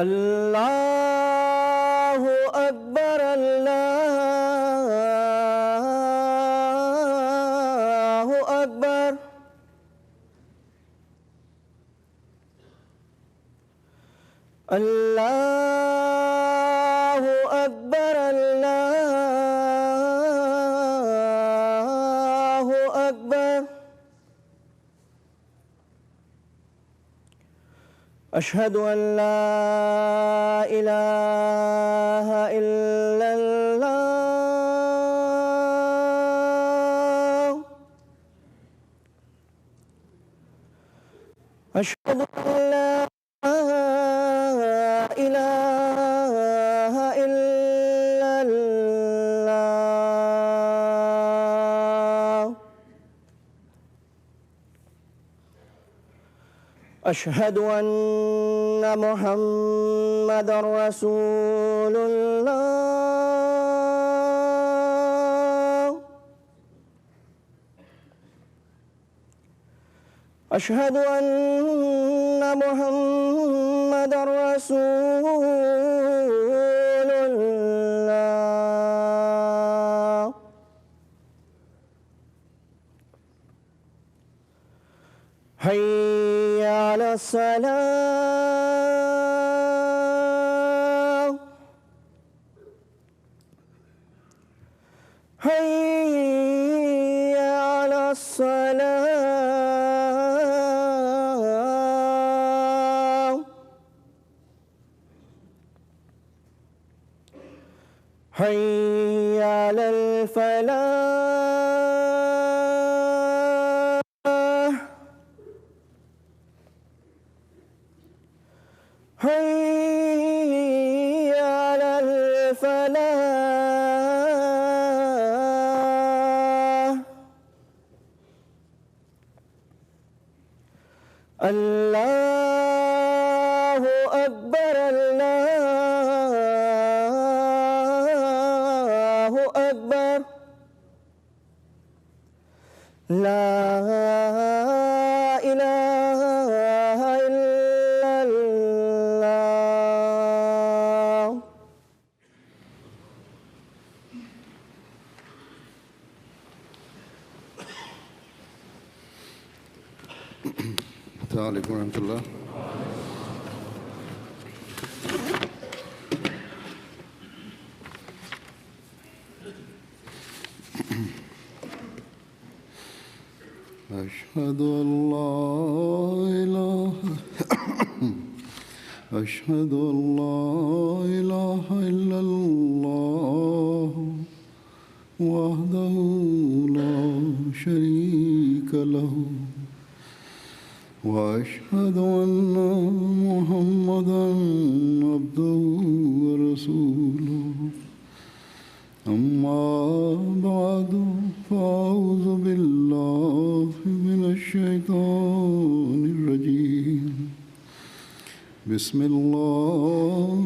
اللہ اکبر اللہ اکبر اللہ اکبر اللہ اکبر اشہد ان لا الہ الا اللہ اشہد ان لا الہ الا اللہ اشہد ان محمد رسول اللہ اشہد ان محمد رسول اللہ حی علی الصلاة حی علی الصلاة حی علی الفلاح حی علی الفلاح اللہ اکبر اللہ اکبر لا الہ الا اللہ السلام علیکم ورحمۃ اللہ. أشهد أن لا إله أشهد أن لا إله إلا الله وحده لا شريك له وأشهد أن محمدًا عبده ورسوله أما بعد فأعوذ بالله من الشيطان الرجيم بسم الله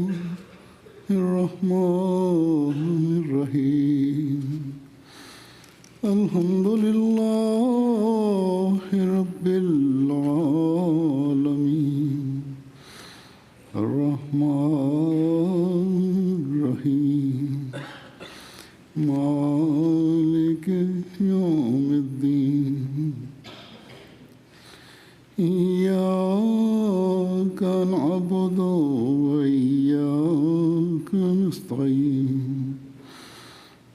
الرحمن الرحيم الحمد لله رب العالمين الرحمن الرحيم مالك يوم الدين إياك نعبد وإياك نستعين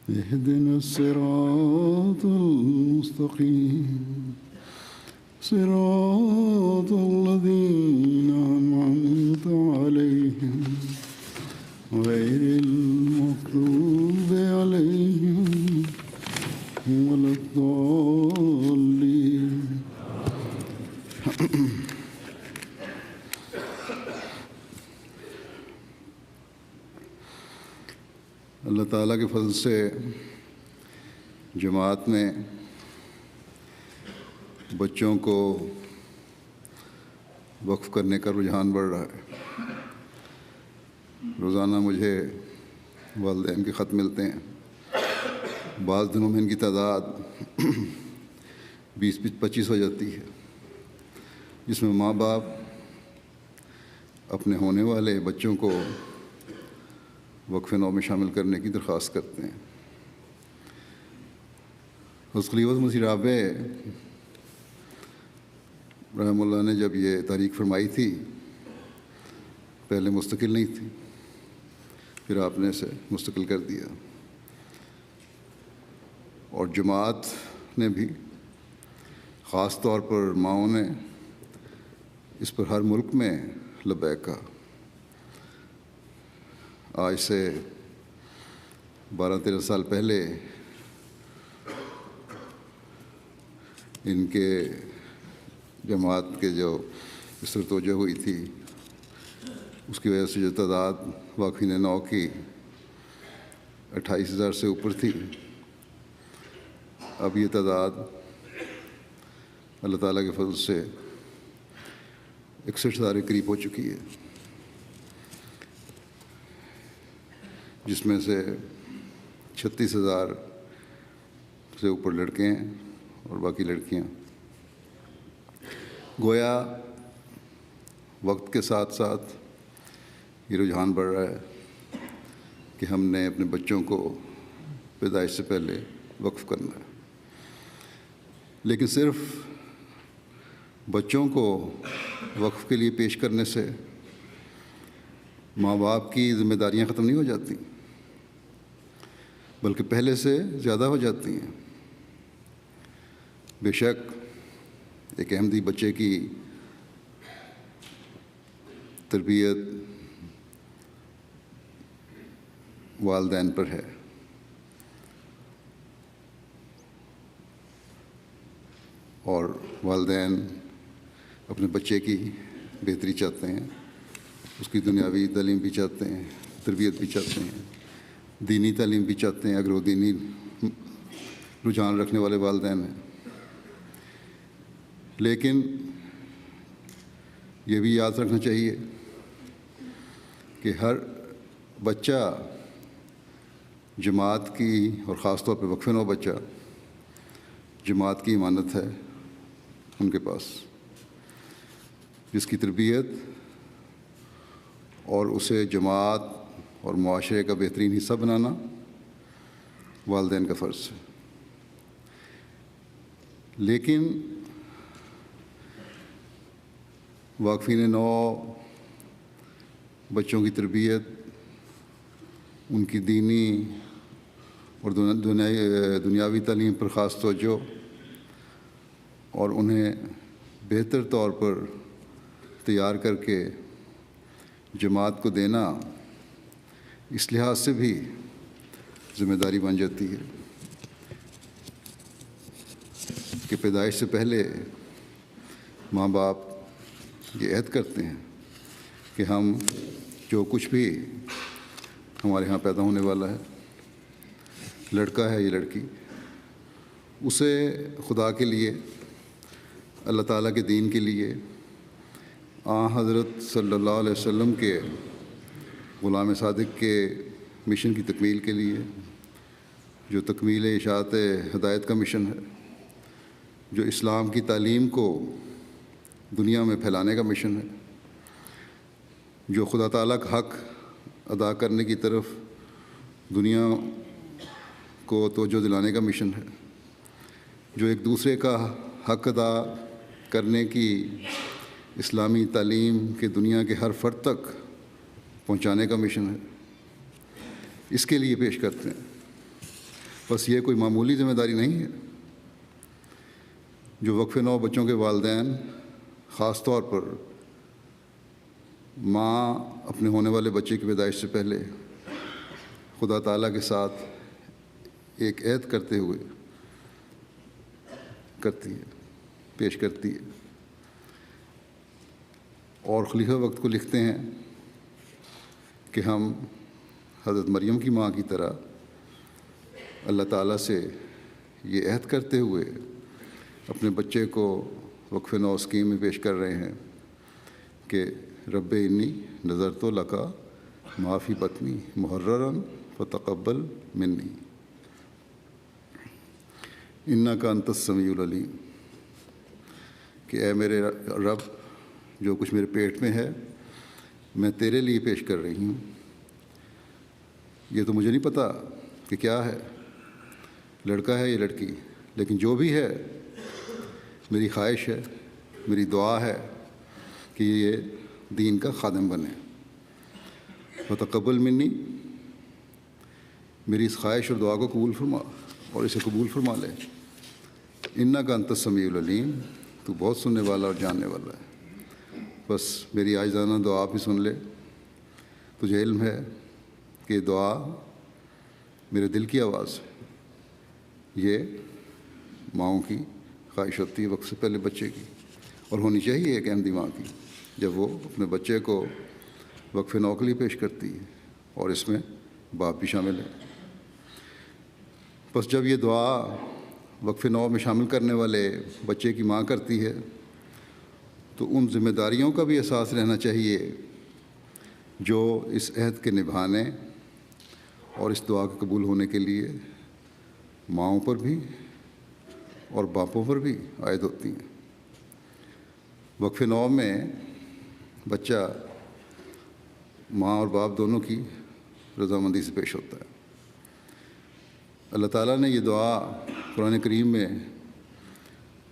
اهدنا الصراط المستقيم صراط الذين أنعمت عليهم غير المغضوب عليهم ولا الضالين. اللہ تعالیٰ کے فضل سے جماعت میں بچوں کو وقف کرنے کا رجحان بڑھ رہا ہے. روزانہ مجھے والدین کے خط ملتے ہیں. بعض دنوں میں ان کی تعداد 20-25 ہو جاتی ہے، جس میں ماں باپ اپنے ہونے والے بچوں کو وقف نو میں شامل کرنے کی درخواست کرتے ہیں. حضرت خلیفۃ مسیح رابع رحمہ اللہ نے جب یہ تحریک فرمائی تھی، پہلے مستقل نہیں تھی، پھر آپ نے اسے مستقل کر دیا، اور جماعت نے بھی، خاص طور پر ماؤں نے اس پر ہر ملک میں لبیک کہا. آج سے 12-13 سال پہلے ان کے جماعت کے جو اس طرح توجہ ہوئی تھی، اس کی وجہ سے جو تعداد واقفین نو کی 28,000 سے اوپر تھی، اب یہ تعداد اللہ تعالیٰ کے فضل سے 61,000 کے قریب ہو چکی ہے، جس میں سے 36,000 سے اوپر لڑکے ہیں اور باقی لڑکیاں. گویا وقت کے ساتھ ساتھ یہ رجحان بڑھ رہا ہے کہ ہم نے اپنے بچوں کو پیدائش سے پہلے وقف کرنا ہے. لیکن صرف بچوں کو وقف کے لیے پیش کرنے سے ماں باپ کی ذمہ داریاں ختم نہیں ہو جاتی، بلکہ پہلے سے زیادہ ہو جاتی ہیں. بے شک ایک احمدی بچے کی تربیت والدین پر ہے، اور والدین اپنے بچے کی بہتری چاہتے ہیں، اس کی دنیاوی تعلیم بھی چاہتے ہیں، تربیت بھی چاہتے ہیں، دینی تعلیم بھی چاہتے ہیں اگر وہ دینی رجحان رکھنے والے والدین ہیں. لیکن یہ بھی یاد رکھنا چاہیے کہ ہر بچہ جماعت کی، اور خاص طور پہ وقف نو بچہ جماعت کی امانت ہے ان کے پاس، جس کی تربیت اور اسے جماعت اور معاشرے کا بہترین حصہ بنانا والدین کا فرض ہے. لیکن واقفین نو بچوں کی تربیت، ان کی دینی اور دنیاوی تعلیم پر خاص توجہ، اور انہیں بہتر طور پر تیار کر کے جماعت کو دینا، اس لحاظ سے بھی ذمہ داری بن جاتی ہے کہ پیدائش سے پہلے ماں باپ یہ عہد کرتے ہیں کہ ہم جو کچھ بھی ہمارے ہاں پیدا ہونے والا ہے، لڑکا ہے یا لڑکی، اسے خدا کے لیے، اللہ تعالیٰ کے دین کے لیے، حضرت صلی اللہ علیہ وسلم کے غلام صادق کے مشن کی تکمیل کے لیے، جو تکمیل اشاعت ہدایت کا مشن ہے، جو اسلام کی تعلیم کو دنیا میں پھیلانے کا مشن ہے، جو خدا تعالیٰ کا حق ادا کرنے کی طرف دنیا کو توجہ دلانے کا مشن ہے، جو ایک دوسرے کا حق ادا کرنے کی اسلامی تعلیم کے دنیا کے ہر فرد تک پہنچانے کا مشن ہے، اس کے لیے پیش کرتے ہیں. بس یہ کوئی معمولی ذمہ داری نہیں ہے جو وقف نو بچوں کے والدین، خاص طور پر ماں اپنے ہونے والے بچے کی پیدائش سے پہلے خدا تعالیٰ کے ساتھ ایک عہد کرتے ہوئے کرتی ہے، پیش کرتی ہے. اور خلیفہ وقت کو لکھتے ہیں کہ ہم حضرت مریم کی ماں کی طرح اللہ تعالیٰ سے یہ عہد کرتے ہوئے اپنے بچے کو وقف نو اسکیم میں پیش کر رہے ہیں کہ رب انی نظرت لک ما فی بطنی محررا فتقبل منی انک انت السمیع العلیم، کہ اے میرے رب جو کچھ میرے پیٹ میں ہے میں تیرے لیے پیش کر رہی ہوں، یہ تو مجھے نہیں پتہ کہ کیا ہے، لڑکا ہے یا لڑکی، لیکن جو بھی ہے میری خواہش ہے، میری دعا ہے کہ یہ دین کا خادم بنے۔ فتقبل منی، میری اس خواہش اور دعا کو قبول فرما اور اسے قبول فرما لے۔ انک انت السمیع العلیم، تو بہت سننے والا اور جاننے والا ہے۔ بس میری عاجزانہ دعا بھی سن لے۔ تجھے علم ہے کہ دعا میرے دل کی آواز ہے، یہ ماؤں کی خواہش ہوتی ہے وقت سے پہلے بچے کی، اور ہونی چاہیے ایک احمدی ماں کی جب وہ اپنے بچے کو وقف نو کے لیے پیش کرتی ہے، اور اس میں باپ بھی شامل ہے۔ بس جب یہ دعا وقف نو میں شامل کرنے والے بچے کی ماں کرتی ہے تو ان ذمہ داریوں کا بھی احساس رہنا چاہیے جو اس عہد کے نبھانے اور اس دعا کے قبول ہونے کے لیے ماؤں پر بھی اور باپوں پر بھی عائد ہوتی ہیں۔ وقف نو میں بچہ ماں اور باپ دونوں کی رضامندی سے پیش ہوتا ہے۔ اللہ تعالیٰ نے یہ دعا قرآن کریم میں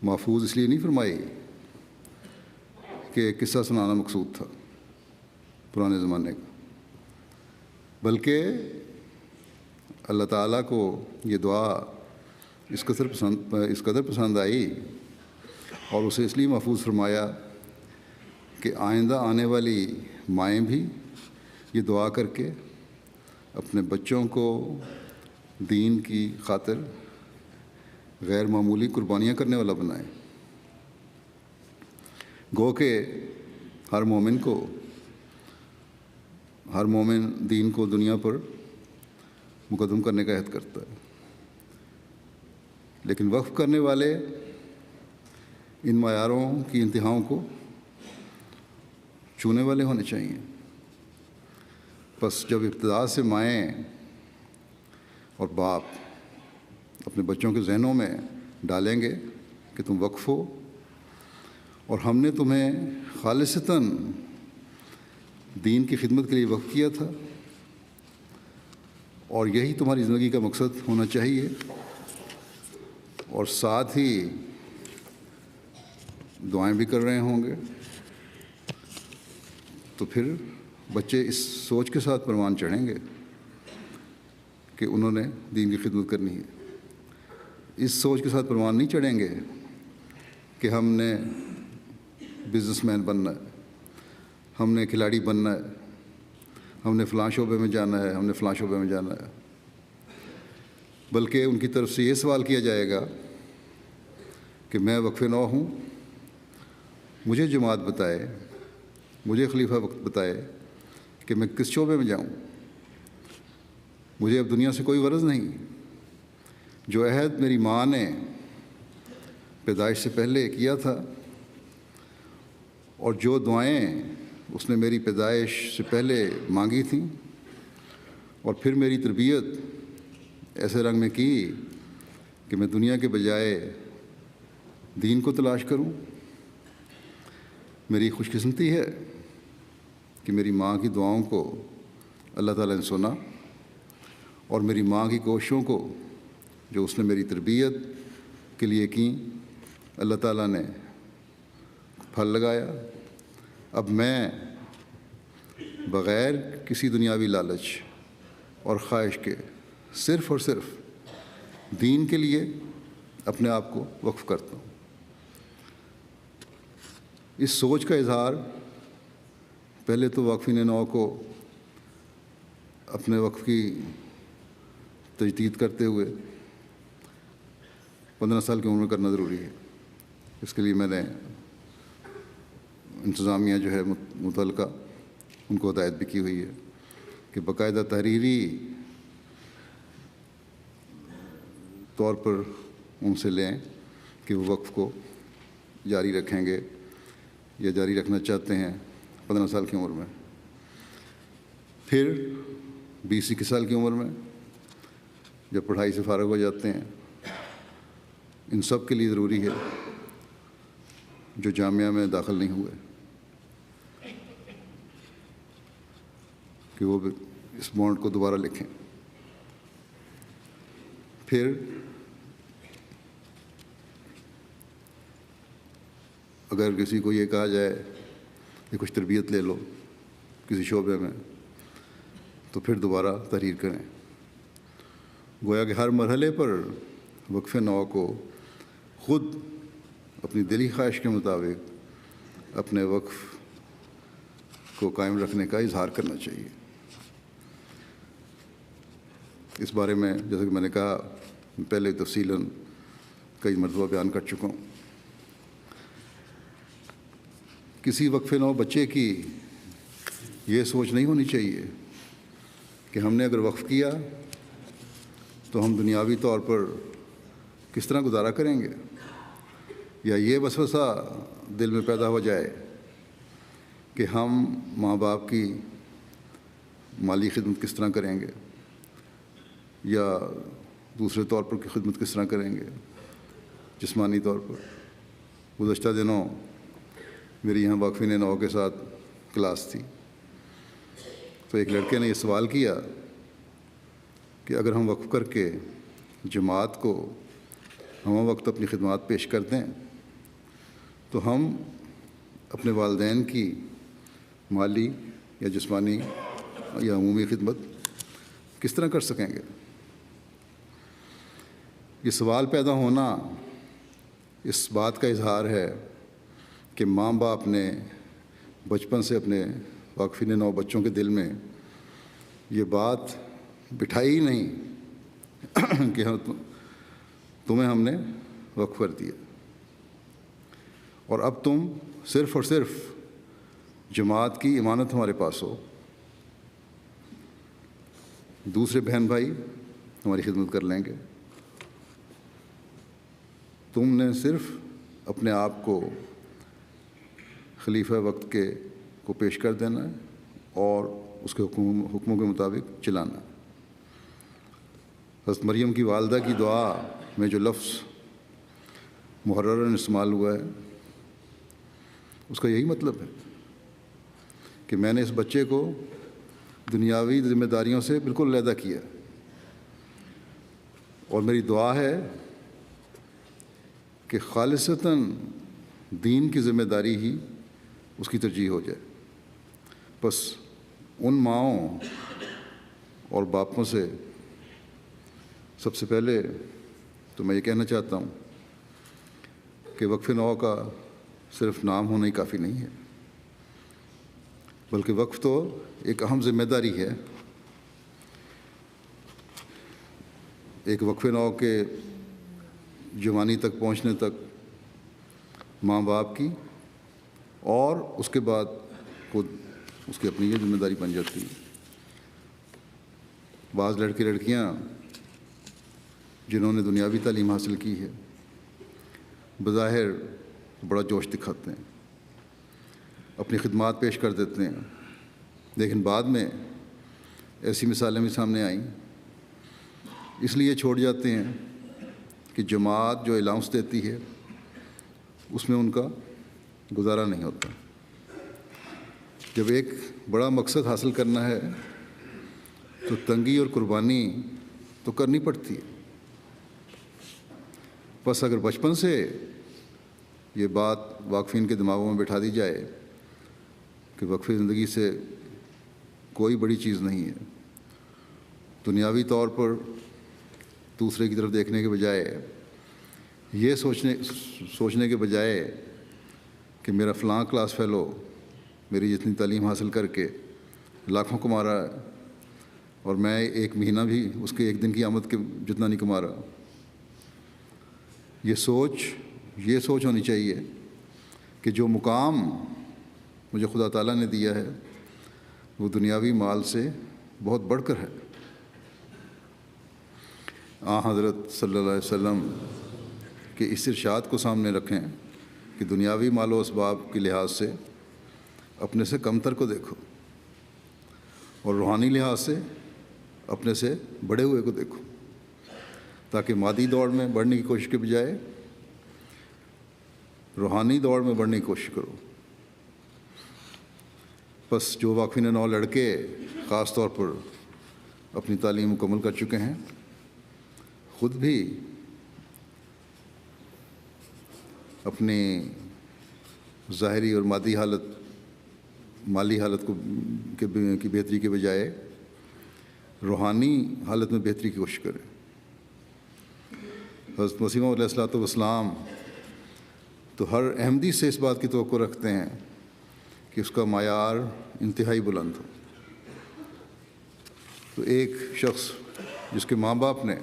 محفوظ اس لیے نہیں فرمائی کہ قصہ سنانا مقصود تھا پرانے زمانے کا، بلکہ اللہ تعالیٰ کو یہ دعا اس قدر پسند آئی اور اسے اس لیے محفوظ فرمایا کہ آئندہ آنے والی مائیں بھی یہ دعا کر کے اپنے بچوں کو دین کی خاطر غیر معمولی قربانیاں کرنے والا بنائیں۔ گو کہ ہر مومن دین کو دنیا پر مقدم کرنے کا عہد کرتا ہے، لیکن وقف کرنے والے ان معیاروں کی انتہاؤں کو چھونے والے ہونے چاہیے۔ بس جب ابتدا سے مائیں اور باپ اپنے بچوں کے ذہنوں میں ڈالیں گے کہ تم وقف ہو اور ہم نے تمہیں خالصتاً دین کی خدمت کے لیے وقف کیا تھا اور یہی تمہاری زندگی کا مقصد ہونا چاہیے، اور ساتھ ہی دعائیں بھی کر رہے ہوں گے، تو پھر بچے اس سوچ کے ساتھ پروان چڑھیں گے کہ انہوں نے دین کی خدمت کرنی ہے۔ اس سوچ کے ساتھ پروان نہیں چڑھیں گے کہ ہم نے بزنس مین بننا ہے، ہم نے کھلاڑی بننا ہے، ہم نے فلاں شعبے میں جانا ہے، ہم نے فلاں شعبے میں جانا ہے، بلکہ ان کی طرف سے یہ سوال کیا جائے گا کہ میں وقف نو ہوں، مجھے جماعت بتائے، مجھے خلیفہ وقت بتائے کہ میں کس شعبے میں جاؤں۔ مجھے اب دنیا سے کوئی غرض نہیں۔ جو عہد میری ماں نے پیدائش سے پہلے کیا تھا اور جو دعائیں اس نے میری پیدائش سے پہلے مانگی تھیں اور پھر میری تربیت ایسے رنگ میں کی کہ میں دنیا کے بجائے دین کو تلاش کروں، میری خوش قسمتی ہے کہ میری ماں کی دعاؤں کو اللہ تعالیٰ نے سنا اور میری ماں کی کوششوں کو جو اس نے میری تربیت کے لیے کیں اللہ تعالیٰ نے پھل لگایا۔ اب میں بغیر کسی دنیاوی لالچ اور خواہش کے صرف اور صرف دین کے لیے اپنے آپ کو وقف کرتا ہوں۔ اس سوچ کا اظہار پہلے تو واقفین نو کو اپنے وقف کی تجدید کرتے ہوئے 15 سال کی عمر میں کرنا ضروری ہے۔ اس کے لیے میں نے انتظامیہ جو ہے متعلقہ ان کو ہدایت بھی کی ہوئی ہے کہ باقاعدہ تحریری طور پر ان سے لیں کہ وہ وقف کو جاری رکھیں گے یا جاری رکھنا چاہتے ہیں 15 سال کی عمر میں۔ پھر 20-21 سال کی عمر میں جب پڑھائی سے فارغ ہو جاتے ہیں، ان سب کے لیے ضروری ہے جو جامعہ میں داخل نہیں ہوئے کہ وہ اس بانڈ کو دوبارہ لکھیں۔ پھر اگر کسی کو یہ کہا جائے کہ کچھ تربیت لے لو کسی شعبے میں، تو پھر دوبارہ تحریر کریں۔ گویا کہ ہر مرحلے پر وقف نو کو خود اپنی دلی خواہش کے مطابق اپنے وقف کو قائم رکھنے کا اظہار کرنا چاہیے۔ اس بارے میں جیسے کہ میں نے کہا پہلے تفصیلاً کئی مرتبہ بیان کر چکا ہوں۔ کسی وقف نو بچے کی یہ سوچ نہیں ہونی چاہیے کہ ہم نے اگر وقف کیا تو ہم دنیاوی طور پر کس طرح گزارا کریں گے، یا یہ وسوسہ دل میں پیدا ہو جائے کہ ہم ماں باپ کی مالی خدمت کس طرح کریں گے یا دوسرے طور پر خدمت کس طرح کریں گے، جسمانی طور پر۔ گزشتہ دنوں میری یہاں وقفین نو کے ساتھ کلاس تھی، تو ایک لڑکے نے یہ سوال کیا کہ اگر ہم وقف کر کے جماعت کو ہم وقت اپنی خدمات پیش کر دیں تو ہم اپنے والدین کی مالی یا جسمانی یا عمومی خدمت کس طرح کر سکیں گے۔ یہ سوال پیدا ہونا اس بات کا اظہار ہے کہ ماں باپ نے بچپن سے اپنے واقفین نو بچوں کے دل میں یہ بات بٹھائی ہی نہیں کہ تمہیں ہم نے وقف کر دیا اور اب تم صرف اور صرف جماعت کی امانت ہمارے پاس ہو، دوسرے بہن بھائی ہماری خدمت کر لیں گے، تم نے صرف اپنے آپ کو خلیفہ وقت کو پیش کر دینا ہے اور اس کے حکموں کے مطابق چلانا ہے۔ حضرت مریم کی والدہ کی دعا میں جو لفظ محرراً استعمال ہوا ہے اس کا یہی مطلب ہے کہ میں نے اس بچے کو دنیاوی ذمہ داریوں سے بالکل علیحدہ کیا، اور میری دعا ہے کہ خالصتاً دین کی ذمہ داری ہی اس کی ترجیح ہو جائے۔ بس ان ماؤں اور باپوں سے سب سے پہلے تو میں یہ کہنا چاہتا ہوں کہ وقف نو کا صرف نام ہونا ہی کافی نہیں ہے، بلکہ وقف تو ایک اہم ذمہ داری ہے۔ ایک وقف نو کے جوانی تک پہنچنے تک ماں باپ کی اور اس کے بعد خود اس کی اپنی یہ ذمہ داری بن جاتی ہے۔ بعض لڑکے لڑکیاں جنہوں نے دنیاوی تعلیم حاصل کی ہے بظاہر بڑا جوش دکھاتے ہیں، اپنی خدمات پیش کر دیتے ہیں، لیکن بعد میں ایسی مثالیں بھی سامنے آئیں، اس لیے چھوڑ جاتے ہیں کہ جماعت جو الاؤنس دیتی ہے اس میں ان کا گزارا نہیں ہوتا۔ جب ایک بڑا مقصد حاصل کرنا ہے تو تنگی اور قربانی تو کرنی پڑتی ہے۔ بس اگر بچپن سے یہ بات واقفین کے دماغوں میں بٹھا دی جائے کہ وقف زندگی سے کوئی بڑی چیز نہیں ہے، دنیاوی طور پر دوسرے کی طرف دیکھنے کے بجائے یہ سوچنے کے بجائے کہ میرا فلاں کلاس فیلو میری جتنی تعلیم حاصل کر کے لاکھوں کما رہا ہے اور میں ایک مہینہ بھی اس کے ایک دن کی آمد کے جتنا نہیں کما رہا، یہ سوچ ہونی چاہیے کہ جو مقام مجھے خدا تعالیٰ نے دیا ہے وہ دنیاوی مال سے بہت بڑھ کر ہے۔ حضرت صلی اللہ علیہ وسلم کے اس ارشاد کو سامنے رکھیں کہ دنیاوی مال و اسباب کے لحاظ سے اپنے سے کم تر کو دیکھو اور روحانی لحاظ سے اپنے سے بڑے ہوئے کو دیکھو، تاکہ مادی دوڑ میں بڑھنے کی کوشش کے بجائے روحانی دوڑ میں بڑھنے کی کوشش کرو۔ بس جو واقفین نو لڑکے خاص طور پر اپنی تعلیم مکمل کر چکے ہیں، خود بھی اپنی ظاہری اور مادی مالی حالت کی بہتری کے بجائے روحانی حالت میں بہتری کی کوشش کریں۔ حضرت مسیح موعود علیہ السلام تو ہر احمدی سے اس بات کی توقع رکھتے ہیں کہ اس کا معیار انتہائی بلند ہو۔ تو ایک شخص جس کے ماں باپ نے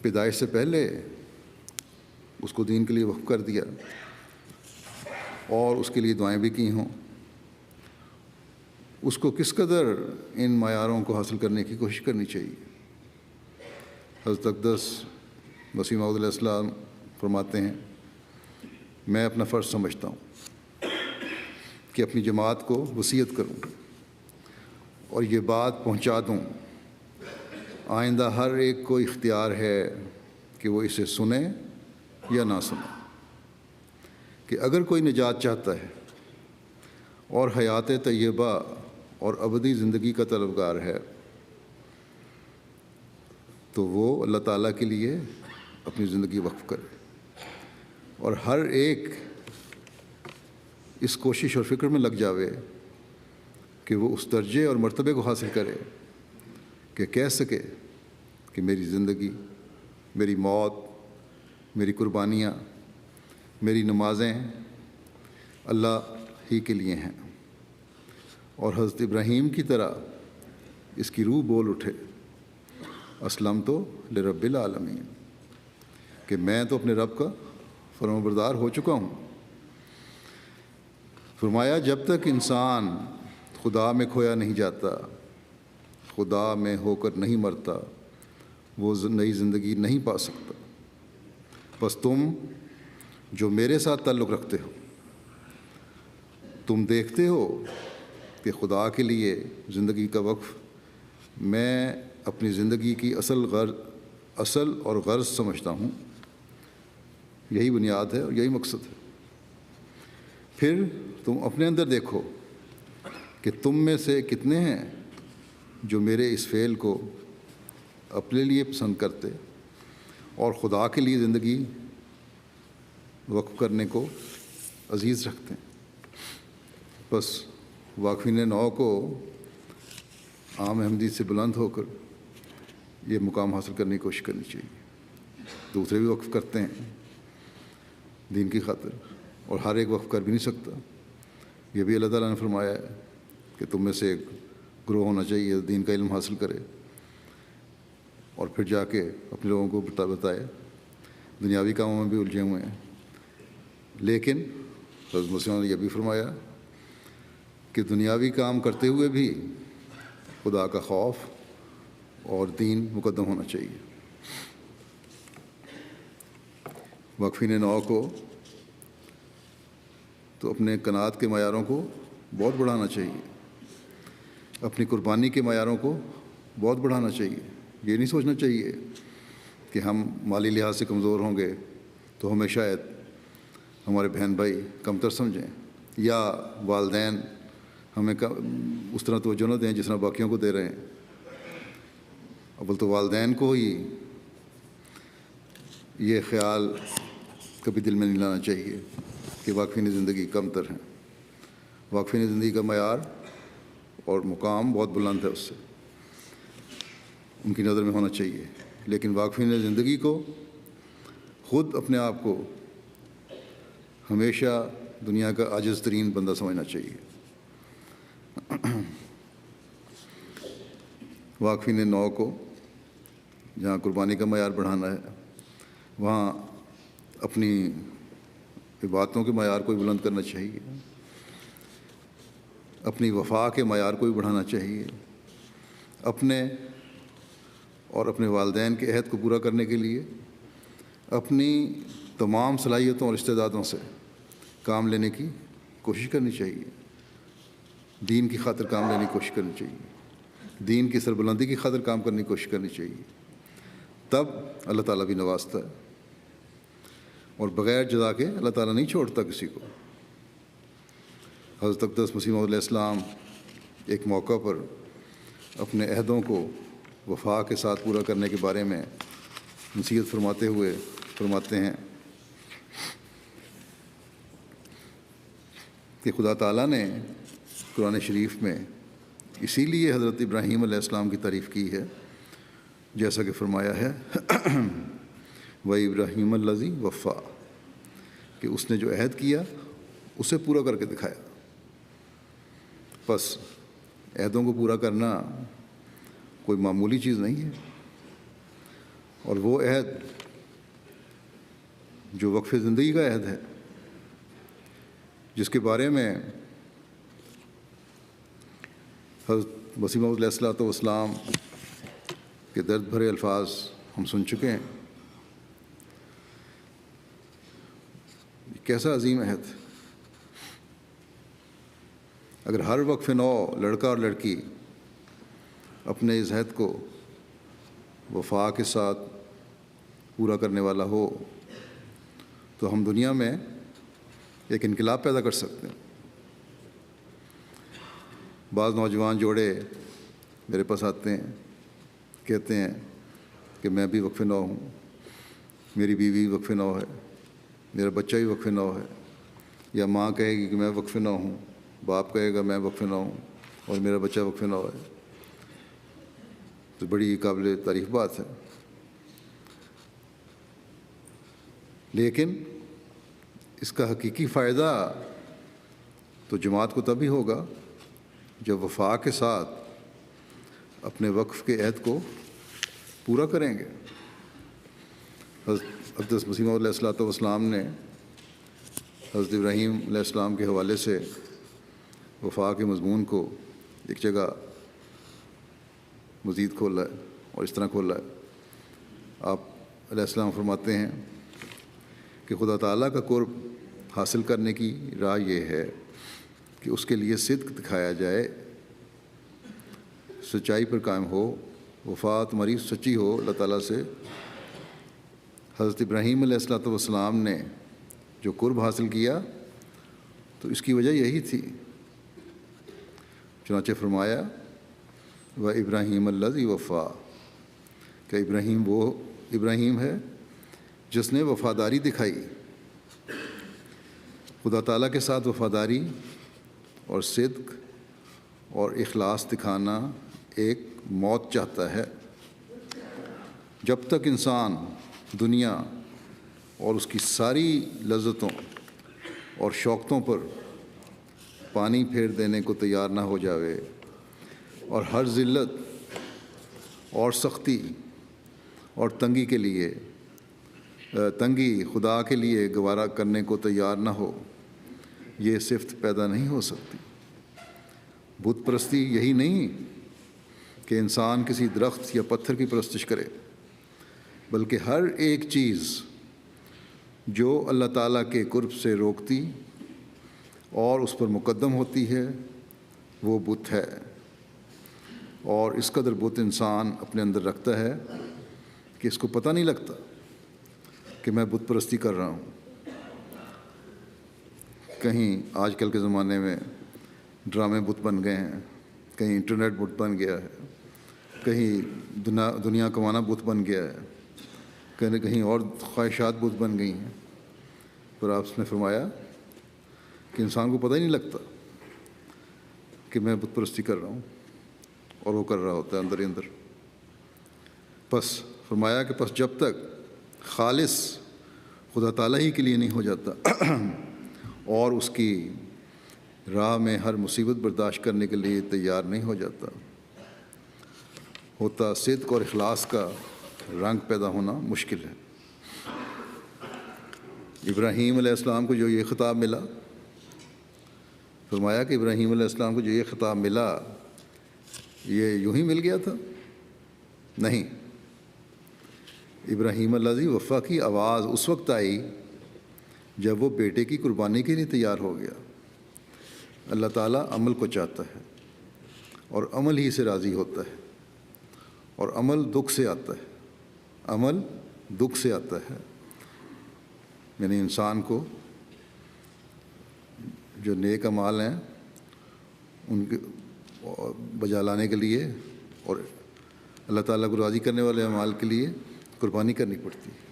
پیدائش سے پہلے اس کو دین کے لیے وقف کر دیا اور اس کے لیے دعائیں بھی کی ہوں، اس کو کس قدر ان معیاروں کو حاصل کرنے کی کوشش کرنی چاہیے۔ حضرت اقدس مسیح موعود علیہ السلام فرماتے ہیں، میں اپنا فرض سمجھتا ہوں کہ اپنی جماعت کو وصیت کروں اور یہ بات پہنچا دوں، آئندہ ہر ایک کو اختیار ہے کہ وہ اسے سنے یا نہ سنے، کہ اگر کوئی نجات چاہتا ہے اور حیات طیبہ اور ابدی زندگی کا طلبگار ہے تو وہ اللہ تعالیٰ کے لیے اپنی زندگی وقف کرے، اور ہر ایک اس کوشش اور فکر میں لگ جاوے کہ وہ اس درجے اور مرتبے کو حاصل کرے کہ کہہ سکے کہ میری زندگی، میری موت، میری قربانیاں، میری نمازیں اللہ ہی کے لیے ہیں، اور حضرت ابراہیم کی طرح اس کی روح بول اٹھے، اسلمت لرب العالمین، کہ میں تو اپنے رب کا فرمانبردار ہو چکا ہوں۔ فرمایا جب تک انسان خدا میں کھویا نہیں جاتا، خدا میں ہو کر نہیں مرتا، وہ نئی زندگی نہیں پا سکتا۔ بس تم جو میرے ساتھ تعلق رکھتے ہو، تم دیکھتے ہو کہ خدا کے لیے زندگی کا وقف میں اپنی زندگی کی اصل اور غرض سمجھتا ہوں، یہی بنیاد ہے اور یہی مقصد ہے۔ پھر تم اپنے اندر دیکھو کہ تم میں سے کتنے ہیں جو میرے اس فعل کو اپنے لیے پسند کرتے اور خدا کے لیے زندگی وقف کرنے کو عزیز رکھتے ہیں۔ بس واقفین نو کو عام احمدی سے بلند ہو کر یہ مقام حاصل کرنے کی کوشش کرنی چاہیے۔ دوسرے بھی وقف کرتے ہیں دین کی خاطر، اور ہر ایک وقف کر بھی نہیں سکتا۔ یہ بھی اللہ تعالیٰ نے فرمایا ہے کہ تم میں سے ایک گروہ ہونا چاہیے دین کا علم حاصل کرے اور پھر جا کے اپنے لوگوں کو بتائے۔ دنیاوی کاموں میں بھی الجھے ہوئے ہیں، لیکن حضرت مسیح نے یہ بھی فرمایا کہ دنیاوی کام کرتے ہوئے بھی خدا کا خوف اور دین مقدم ہونا چاہیے۔ واقفین نو کو تو اپنے قناعت کے معیاروں کو بہت بڑھانا چاہیے، اپنی قربانی کے معیاروں کو بہت بڑھانا چاہیے۔ یہ نہیں سوچنا چاہیے کہ ہم مالی لحاظ سے کمزور ہوں گے تو ہمیں شاید ہمارے بہن بھائی کمتر سمجھیں، یا والدین ہمیں اس طرح توجہ نہ دیں جس طرح باقیوں کو دے رہے ہیں۔ اول تو والدین کو ہی یہ خیال کبھی دل میں نہیں لانا چاہیے کہ واقفین زندگی کم تر ہیں۔ واقفین زندگی کا معیار اور مقام بہت بلند ہے، اس سے ان کی نظر میں ہونا چاہیے، لیکن واقفین زندگی کو خود اپنے آپ کو ہمیشہ دنیا کا عاجز ترین بندہ سمجھنا چاہیے۔ واقفین نو کو جہاں قربانی کا معیار بڑھانا ہے، وہاں اپنی عبادتوں کے معیار کو بھی بلند کرنا چاہیے، اپنی وفا کے معیار کو بھی بڑھانا چاہیے، اپنے اور اپنے والدین کے عہد کو پورا کرنے کے لیے اپنی تمام صلاحیتوں اور استعدادوں سے کام لینے کی کوشش کرنی چاہیے، دین کی خاطر کام لینے کی کوشش کرنی چاہیے۔ دین کی سربلندی کی خاطر کام کرنے کی کوشش کرنی چاہیے، تب اللہ تعالیٰ بھی نوازتا ہے، اور بغیر جزا کے اللہ تعالیٰ نہیں چھوڑتا کسی کو۔ حضرت اقدس مسیح موعود علیہ السلام ایک موقع پر اپنے عہدوں کو وفا کے ساتھ پورا کرنے کے بارے میں نصیحت فرماتے ہوئے فرماتے ہیں کہ خدا تعالیٰ نے قرآن شریف میں اسی لیے حضرت ابراہیم علیہ السلام کی تعریف کی ہے، جیسا کہ فرمایا ہے وَإِبْرَاهِيمَ الَّذِي وَفَّى، کہ اس نے جو عہد کیا اسے پورا کر کے دکھایا۔ بس عہدوں کو پورا کرنا کوئی معمولی چیز نہیں ہے، اور وہ عہد جو وقف زندگی کا عہد ہے، جس کے بارے میں حضرت مسیح موعود علیہ السلام کے درد بھرے الفاظ ہم سن چکے ہیں۔ کیسا عظیم عہد! اگر ہر وقف نو لڑکا اور لڑکی اپنے اس عہد کو وفا کے ساتھ پورا کرنے والا ہو تو ہم دنیا میں ایک انقلاب پیدا کر سکتے ہیں۔ بعض نوجوان جوڑے میرے پاس آتے ہیں، کہتے ہیں کہ میں بھی وقف نو ہوں، میری بیوی وقف نو ہے، میرا بچہ بھی وقف نو ہے، یا ماں کہے گی کہ میں وقف نو ہوں، باپ کہے گا میں وقف نو ہوں، اور میرا بچہ وقف نو ہے۔ تو بڑی قابل تعریف بات ہے، لیکن اس کا حقیقی فائدہ تو جماعت کو تبھی ہوگا جب وفا کے ساتھ اپنے وقف کے عہد کو پورا کریں گے۔ حضرت اقدس مسیح موعود علیہ السلام نے حضرت ابراہیم علیہ السلام کے حوالے سے وفا کے مضمون کو ایک جگہ مزید کھولا ہے، اور اس طرح کھولا ہے۔ آپ علیہ السلام فرماتے ہیں کہ خدا تعالیٰ کا قرب حاصل کرنے کی راہ یہ ہے کہ اس کے لیے صدق دکھایا جائے، سچائی پر قائم ہو، وفا تمہاری سچی ہو اللہ تعالیٰ سے۔ حضرت ابراہیم علیہ السلام نے جو قرب حاصل کیا تو اس کی وجہ یہی تھی، چنانچہ فرمایا وَإِبْرَاهِيمَ الَّذِي وَفَّى، کہ ابراہیم وہ ابراہیم ہے جس نے وفاداری دکھائی۔ خدا تعالیٰ کے ساتھ وفاداری اور صدق اور اخلاص دکھانا ایک موت چاہتا ہے۔ جب تک انسان دنیا اور اس کی ساری لذتوں اور شوقتوں پر پانی پھیر دینے کو تیار نہ ہو جاوے، اور ہر ذلت اور سختی اور تنگی خدا کے لیے گوارا کرنے کو تیار نہ ہو، یہ صفت پیدا نہیں ہو سکتی۔ بت پرستی یہی نہیں کہ انسان کسی درخت یا پتھر کی پرستش کرے، بلکہ ہر ایک چیز جو اللہ تعالیٰ کے قرب سے روکتی اور اس پر مقدم ہوتی ہے وہ بت ہے، اور اس قدر بت انسان اپنے اندر رکھتا ہے کہ اس کو پتہ نہیں لگتا کہ میں بت پرستی کر رہا ہوں۔ کہیں آج کل کے زمانے میں ڈرامے بت بن گئے ہیں، کہیں انٹرنیٹ بت بن گیا ہے، کہیں دنیا کمانا بت بن گیا ہے، کہیں اور خواہشات بت بن گئی ہیں۔ پر آپ نے فرمایا کہ انسان کو پتہ ہی نہیں لگتا کہ میں بت پرستی کر رہا ہوں، اور وہ کر رہا ہوتا ہے اندر ہی اندر۔ بس فرمایا کہ پس جب تک خالص خدا تعالیٰ ہی کے لیے نہیں ہو جاتا اور اس کی راہ میں ہر مصیبت برداشت کرنے کے لیے تیار نہیں ہو جاتا ہوتا، صدق اور اخلاص کا رنگ پیدا ہونا مشکل ہے۔ ابراہیم علیہ السلام کو جو یہ خطاب ملا، فرمایا کہ ابراہیم علیہ السلام کو جو یہ خطاب ملا یہ یوں ہی مل گیا تھا؟ نہیں، ابراہیم الذی وفا کی آواز اس وقت آئی جب وہ بیٹے کی قربانی کے لیے تیار ہو گیا۔ اللہ تعالیٰ عمل کو چاہتا ہے، اور عمل ہی سے راضی ہوتا ہے، اور عمل دکھ سے آتا ہے، عمل دکھ سے آتا ہے۔ یعنی انسان کو جو نیک اعمال ہیں ان کے بجا لانے کے لیے اور اللہ تعالیٰ کو راضی کرنے والے اعمال کے لیے قربانی کرنی پڑتی ہے،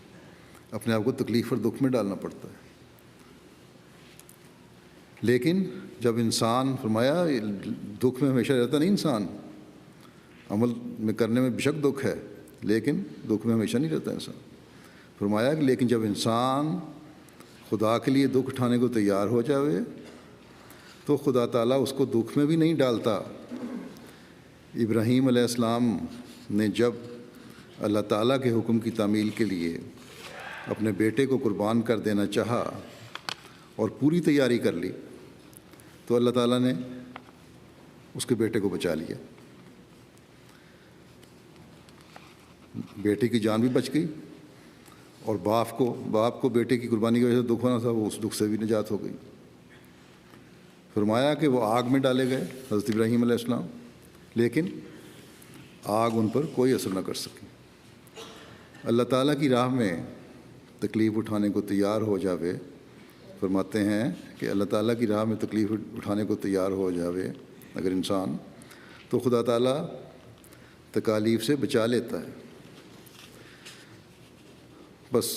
اپنے آپ کو تکلیف اور دکھ میں ڈالنا پڑتا ہے۔ لیکن جب انسان، فرمایا دکھ میں ہمیشہ رہتا نہیں انسان، عمل میں کرنے میں بے شک دکھ ہے لیکن دکھ میں ہمیشہ نہیں رہتا انسان۔ فرمایا کہ لیکن جب انسان خدا کے لیے دکھ اٹھانے کو تیار ہو جاوے تو خدا تعالیٰ اس کو دکھ میں بھی نہیں ڈالتا۔ ابراہیم علیہ السلام نے جب اللہ تعالیٰ کے حکم کی تعمیل کے لیے اپنے بیٹے کو قربان کر دینا چاہا اور پوری تیاری کر لی تو اللہ تعالیٰ نے اس کے بیٹے کو بچا لیا، بیٹے کی جان بھی بچ گئی، اور باپ کو بیٹے کی قربانی کی وجہ سے دکھ ہونا تھا، وہ اس دکھ سے بھی نجات ہو گئی۔ فرمایا کہ وہ آگ میں ڈالے گئے حضرت ابراہیم علیہ السلام، لیکن آگ ان پر کوئی اثر نہ کر سکی۔ اللہ تعالیٰ کی راہ میں تکلیف اٹھانے کو تیار ہو جاوے، فرماتے ہیں کہ اللہ تعالیٰ کی راہ میں تکلیف اٹھانے کو تیار ہو جاوے اگر انسان، تو خدا تعالیٰ تکالیف سے بچا لیتا ہے۔ بس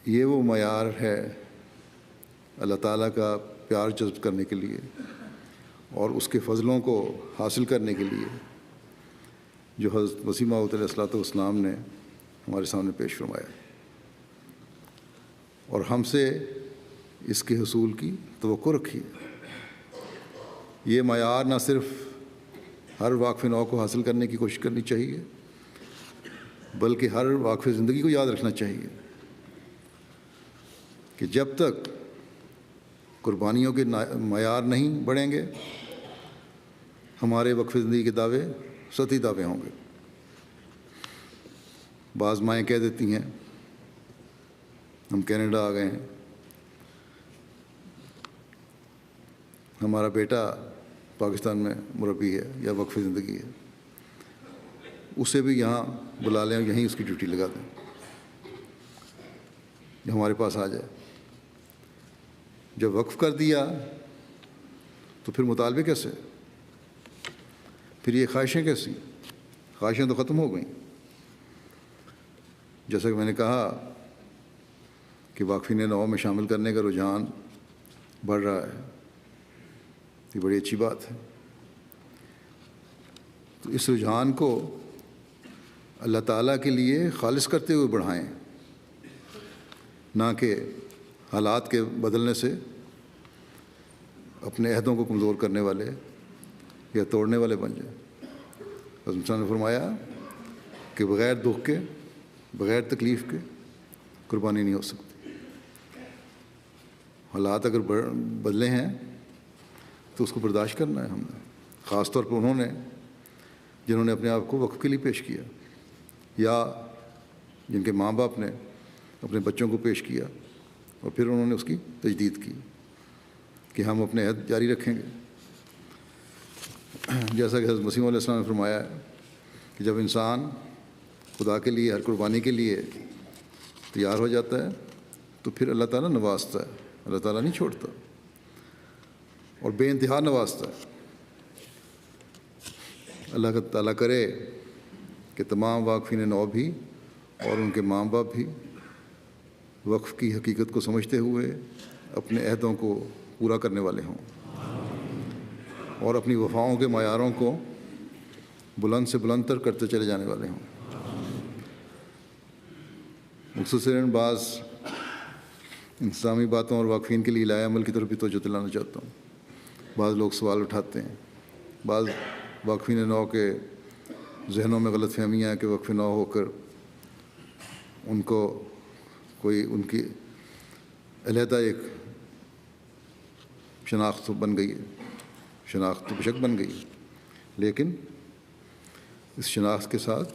یہ وہ معیار ہے اللہ تعالیٰ کا پیار جذب کرنے کے لیے اور اس کے فضلوں کو حاصل کرنے کے لیے جو حضرت مسیح موعود علیہ الصلوۃ والسلام نے ہمارے سامنے پیش فرمایا، اور ہم سے اس کے حصول کی توقع رکھی۔ یہ معیار نہ صرف ہر واقف نو کو حاصل کرنے کی کوشش کرنی چاہیے بلکہ ہر واقف زندگی کو یاد رکھنا چاہیے کہ جب تک قربانیوں کے معیار نہیں بڑھیں گے ہمارے وقف زندگی کے دعوے سطحی دعوے ہوں گے۔ بعض مائیں کہہ دیتی ہیں ہم کینیڈا آ گئے ہیں، ہمارا بیٹا پاکستان میں مربی ہے یا وقف زندگی ہے، اسے بھی یہاں بلا لیں اور یہیں اس کی ڈیوٹی لگا دیں، جو ہمارے پاس آ جائے۔ جب وقف کر دیا تو پھر مطالبے کیسے؟ پھر یہ خواہشیں کیسی؟ خواہشیں تو ختم ہو گئیں۔ جیسا کہ میں نے کہا کہ واقفین نو میں شامل کرنے کا رجحان بڑھ رہا ہے، یہ بڑی اچھی بات ہے۔ تو اس رجحان کو اللہ تعالیٰ کے لیے خالص کرتے ہوئے بڑھائیں، نہ کہ حالات کے بدلنے سے اپنے عہدوں کو کمزور کرنے والے یا توڑنے والے بن جائیں۔ حضرت صاحب نے فرمایا کہ بغیر دکھ کے، بغیر تکلیف کے قربانی نہیں ہو سکتی۔ حالات اگر بدلے ہیں تو اس کو برداشت کرنا ہے ہم نے، خاص طور پر انہوں نے جنہوں نے اپنے آپ کو وقف کے لیے پیش کیا یا جن کے ماں باپ نے اپنے بچوں کو پیش کیا اور پھر انہوں نے اس کی تجدید کی کہ ہم اپنے عہد جاری رکھیں گے۔ جیسا کہ حضرت مسیح علیہ السلام نے فرمایا ہے کہ جب انسان خدا کے لیے ہر قربانی کے لیے تیار ہو جاتا ہے تو پھر اللہ تعالیٰ نوازتا ہے، اللہ تعالیٰ نہیں چھوڑتا اور بے انتہا نوازتا ہے۔ اللہ تعالیٰ کرے کہ تمام واقفین نو بھی اور ان کے ماں باپ بھی وقف کی حقیقت کو سمجھتے ہوئے اپنے عہدوں کو پورا کرنے والے ہوں اور اپنی وفاؤں کے معیاروں کو بلند سے بلند تر کرتے چلے جانے والے ہوں۔ مختصراً بعض انتظامی باتوں اور واقفین کے لیے الہی عمل کی طرف بھی توجہ دلانا چاہتا ہوں۔ بعض لوگ سوال اٹھاتے ہیں، بعض واقفین نو کے ذہنوں میں غلط فہمیاں ہیں کہ وقف نو ہو کر ان کو کوئی ان کی علیحدہ ایک شناخت بن گئی ہے، شناخت تو بے شک بن گئی، لیکن اس شناخت کے ساتھ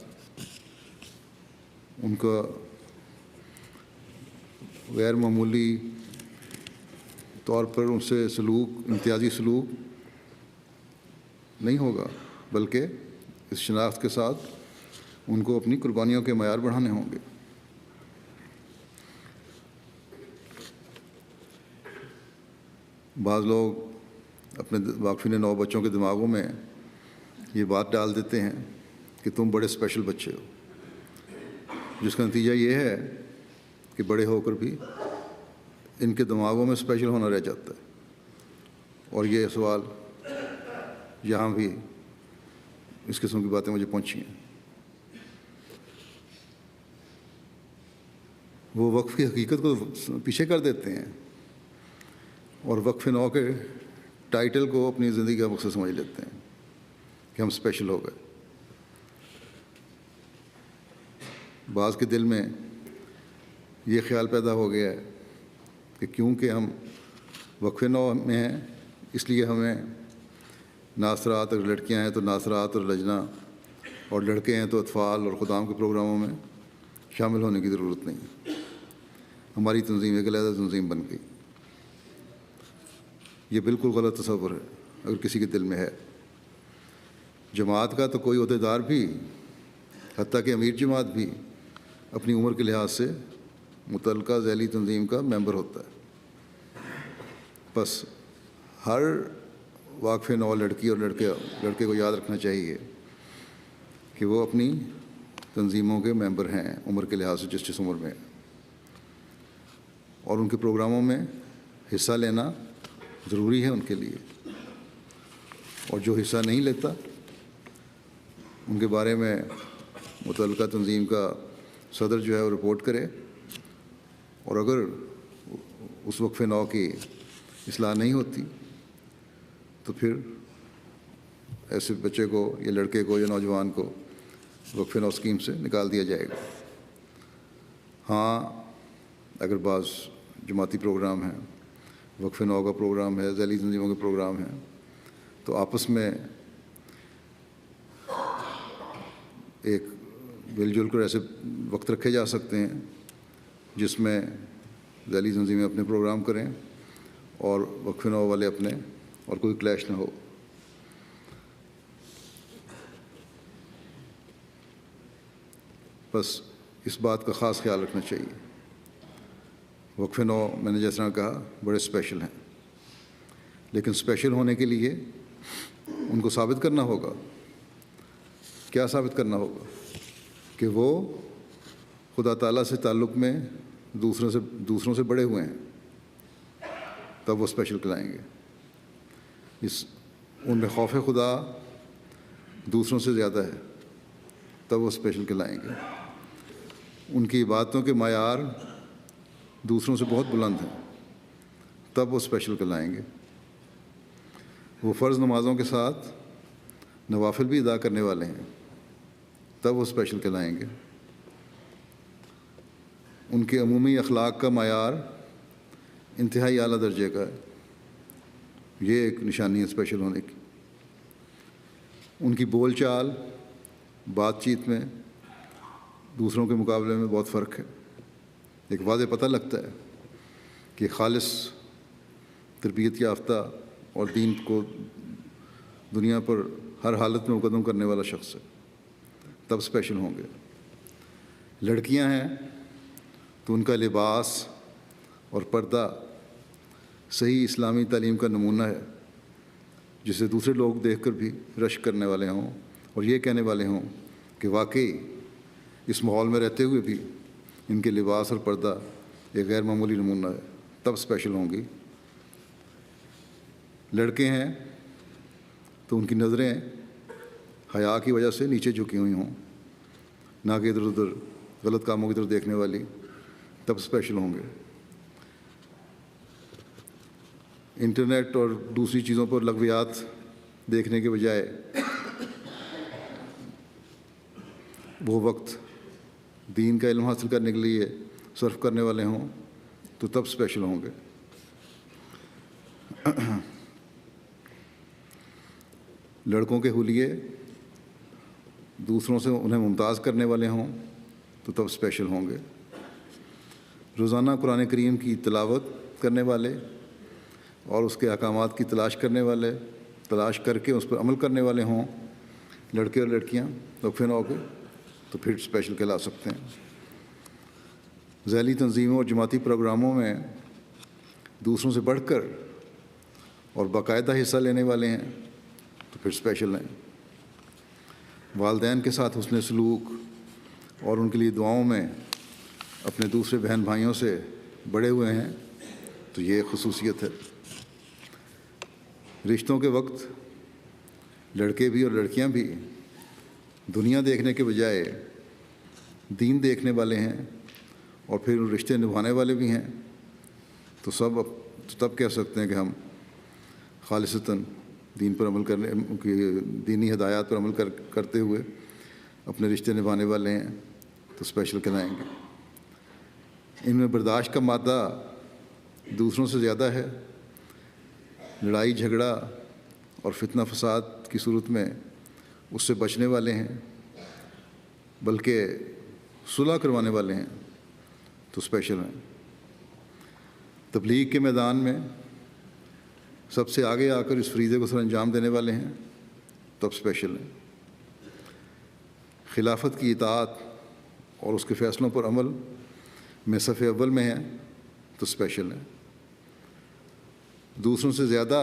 ان کا غیر معمولی طور پر ان سے سلوک، امتیازی سلوک نہیں ہوگا، بلکہ اس شناخت کے ساتھ ان کو اپنی قربانیوں کے معیار بڑھانے ہوں گے۔ بعض لوگ اپنے واقفین نو بچوں کے دماغوں میں یہ بات ڈال دیتے ہیں کہ تم بڑے اسپیشل بچے ہو، جس کا نتیجہ یہ ہے کہ بڑے ہو کر بھی ان کے دماغوں میں اسپیشل ہونا رہ جاتا ہے۔ اور یہ سوال یہاں بھی اس قسم کی باتیں مجھے پہنچی ہیں۔ وہ وقف کی حقیقت کو پیچھے کر دیتے ہیں اور وقف نو کے ٹائٹل کو اپنی زندگی کا مقصد سمجھ لیتے ہیں کہ ہم اسپیشل ہو گئے۔ بعض کے دل میں یہ خیال پیدا ہو گیا ہے کہ کیونکہ ہم وقف نو میں ہیں اس لیے ہمیں ناصرات، اگر لڑکیاں ہیں تو ناصرات اور لجنہ، اور لڑکے ہیں تو اطفال اور خدام کے پروگراموں میں شامل ہونے کی ضرورت نہیں۔ ہماری تنظیم ایک علیحدہ تنظیم بن گئی۔ یہ بالکل غلط تصور ہے اگر کسی کے دل میں ہے۔ جماعت کا تو کوئی عہدیدار بھی، حتیٰ کہ امیر جماعت بھی، اپنی عمر کے لحاظ سے متعلقہ ذیلی تنظیم کا ممبر ہوتا ہے۔ بس ہر واقف نو لڑکی اور لڑکے کو یاد رکھنا چاہیے کہ وہ اپنی تنظیموں کے ممبر ہیں عمر کے لحاظ سے، جس عمر میں، اور ان کے پروگراموں میں حصہ لینا ضروری ہے ان کے لیے۔ اور جو حصہ نہیں لیتا ان کے بارے میں متعلقہ تنظیم کا صدر جو ہے وہ رپورٹ کرے، اور اگر اس وقف نو کی اصلاح نہیں ہوتی تو پھر ایسے بچے کو یا لڑکے کو یا نوجوان کو وقف نو اسکیم سے نکال دیا جائے گا۔ ہاں، اگر بعض جماعتی پروگرام ہیں، وقف نو کا پروگرام ہے، ذیلی تنظیموں کے پروگرام ہیں، تو آپس میں ایک مل جل کر ایسے وقت رکھے جا سکتے ہیں جس میں ذیلی تنظیمیں اپنے پروگرام کریں اور وقف نو والے اپنے، اور کوئی کلیش نہ ہو۔ بس اس بات کا خاص خیال رکھنا چاہیے۔ وقف نو میں نے جس طرح کہا بڑے اسپیشل ہیں، لیکن اسپیشل ہونے کے لیے ان کو ثابت کرنا ہوگا۔ کیا ثابت کرنا ہوگا؟ کہ وہ خدا تعالیٰ سے تعلق میں دوسروں سے بڑے ہوئے ہیں، تب وہ اسپیشل کہلائیں گے۔ ان میں خوف خدا دوسروں سے زیادہ ہے، تب وہ اسپیشل کہلائیں گے۔ ان کی عبادتوں کے معیار دوسروں سے بہت بلند ہیں، تب وہ اسپیشل کہلائیں گے۔ وہ فرض نمازوں کے ساتھ نوافل بھی ادا کرنے والے ہیں، تب وہ اسپیشل کہلائیں گے۔ ان کے عمومی اخلاق کا معیار انتہائی اعلیٰ درجے کا ہے، یہ ایک نشانی ہے اسپیشل ہونے کی۔ ان کی بول چال، بات چیت میں دوسروں کے مقابلے میں بہت فرق ہے۔ ایک واضح پتہ لگتا ہے کہ خالص تربیت یافتہ اور دین کو دنیا پر ہر حالت میں مقدم کرنے والا شخص ہے، تب اسپیشل ہوں گے۔ لڑکیاں ہیں تو ان کا لباس اور پردہ صحیح اسلامی تعلیم کا نمونہ ہے، جسے دوسرے لوگ دیکھ کر بھی رشک کرنے والے ہوں اور یہ کہنے والے ہوں کہ واقعی اس ماحول میں رہتے ہوئے بھی ان کے لباس اور پردہ ایک غیر معمولی نمونہ ہے، تب اسپیشل ہوں گی۔ لڑکے ہیں تو ان کی نظریں حیا کی وجہ سے نیچے جھکی ہوئی ہوں، نہ کہ ادھر ادھر غلط کاموں کی طرف دیکھنے والی، تب اسپیشل ہوں گے۔ انٹرنیٹ اور دوسری چیزوں پر لغویات دیکھنے کے بجائے وہ وقت دین کا علم حاصل کرنے کے لیے صرف کرنے والے ہوں تو تب اسپیشل ہوں گے۔ لڑکوں کے حلیے دوسروں سے انہیں ممتاز کرنے والے ہوں تو تب اسپیشل ہوں گے۔ روزانہ قرآن کریم کی تلاوت کرنے والے اور اس کے احکامات کی تلاش کر کے اس پر عمل کرنے والے ہوں لڑکے اور لڑکیاں وقفے نہ ہو کے تو پھر اسپیشل کہلا سکتے ہیں. ذیلی تنظیموں اور جماعتی پروگراموں میں دوسروں سے بڑھ کر اور باقاعدہ حصہ لینے والے ہیں تو پھر اسپیشل ہیں. والدین کے ساتھ حسن سلوک اور ان کے لیے دعاؤں میں اپنے دوسرے بہن بھائیوں سے بڑے ہوئے ہیں تو یہ خصوصیت ہے. رشتوں کے وقت لڑکے بھی اور لڑکیاں بھی دنیا دیکھنے کے بجائے دین دیکھنے والے ہیں اور پھر رشتے نبھانے والے بھی ہیں تو تب کہہ سکتے ہیں کہ ہم خالصتاً دین پر عمل کرنے دینی ہدایات پر عمل کرتے ہوئے اپنے رشتے نبھانے والے ہیں تو اسپیشل کہلائیں گے. ان میں برداشت کا مادہ دوسروں سے زیادہ ہے. لڑائی جھگڑا اور فتنہ فساد کی صورت میں اس سے بچنے والے ہیں بلکہ صلح کروانے والے ہیں تو اسپیشل ہیں. تبلیغ کے میدان میں سب سے آگے آ کر اس فریضے کو سر انجام دینے والے ہیں تو اسپیشل ہیں. خلافت کی اطاعت اور اس کے فیصلوں پر عمل میں صف اول میں ہیں تو اسپیشل ہیں. دوسروں سے زیادہ